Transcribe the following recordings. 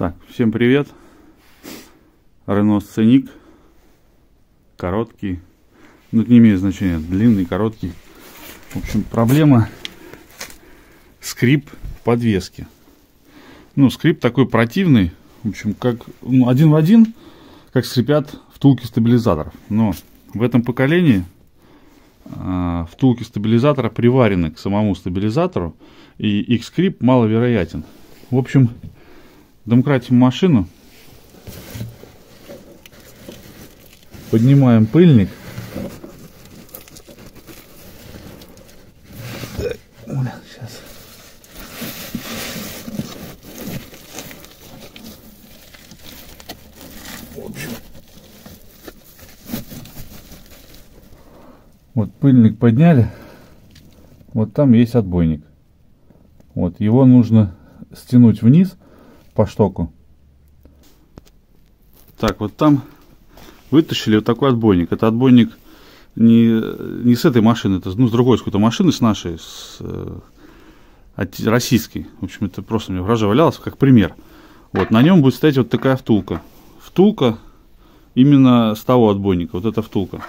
Так, всем привет. Renault Scenic. Короткий. Ну, это не имеет значения. Длинный, короткий. В общем, проблема скрип подвески. Ну, скрип такой противный. В общем, как один в один, как скрипят втулки стабилизаторов. Но в этом поколении втулки стабилизатора приварены к самому стабилизатору, и их скрип маловероятен. В общем, домкратим машину, поднимаем пыльник. Сейчас. В общем, вот пыльник подняли, вот там есть отбойник. Вот его нужно стянуть вниз по штоку. Так, вот там вытащили вот такой отбойник. Это отбойник не с этой машины, это с другой какой-то машины, с нашей, российской. В общем, это просто мне в гараже валялось, как пример. Вот, на нем будет стоять вот такая втулка. Втулка именно с того отбойника. Вот эта втулка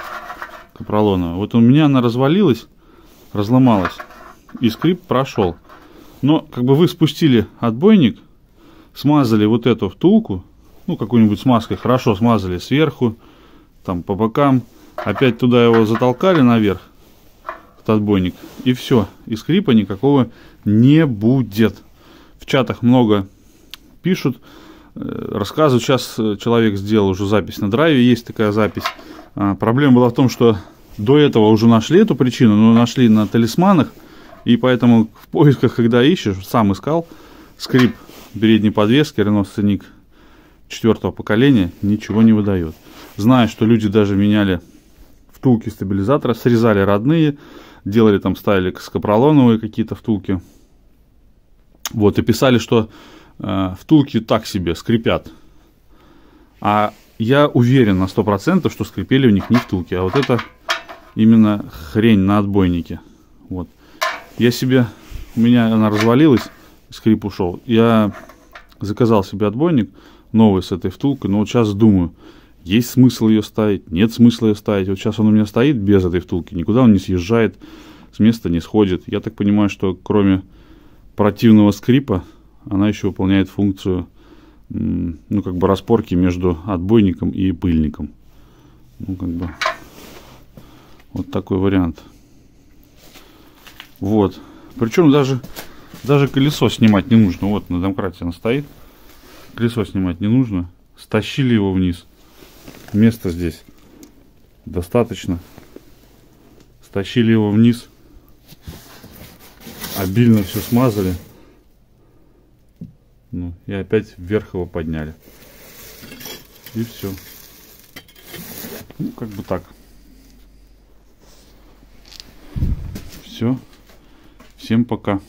капролоновая. Вот у меня она развалилась, разломалась, и скрип прошел. Но как бы вы спустили отбойник, смазали вот эту втулку, ну, какой-нибудь смазкой, хорошо смазали сверху, там по бокам, опять туда его затолкали наверх, этот отбойник, и все, и скрипа никакого не будет. В чатах много пишут, рассказывают, сейчас человек сделал уже запись на драйве, есть такая запись. Проблема была в том, что до этого уже нашли эту причину, но нашли на талисманах, и поэтому в поисках, когда ищешь, сам искал скрип передней подвески Renault Scenic 4-го поколения, ничего не выдает. Знаю, что люди даже меняли втулки стабилизатора, срезали родные, делали там, ставили капролоновые какие-то втулки. Вот, и писали, что втулки так себе скрипят. А я уверен на 100%, что скрипели у них не втулки, а вот это именно хрень на отбойнике. Вот. У меня она развалилась, скрип ушел. Я заказал себе отбойник новый с этой втулкой, но вот сейчас думаю, есть смысл ее ставить, нет смысла ее ставить. Вот сейчас он у меня стоит без этой втулки, никуда он не съезжает, с места не сходит. Я так понимаю, что кроме противного скрипа, она еще выполняет функцию, ну, как бы распорки между отбойником и пыльником. Ну, как бы, вот такой вариант. Вот. Причем даже колесо снимать не нужно. Вот на домкрате оно стоит. Колесо снимать не нужно. Стащили его вниз. Места здесь достаточно. Стащили его вниз. Обильно все смазали. Ну, и опять вверх его подняли. И все. Ну, как бы так. Все. Всем пока.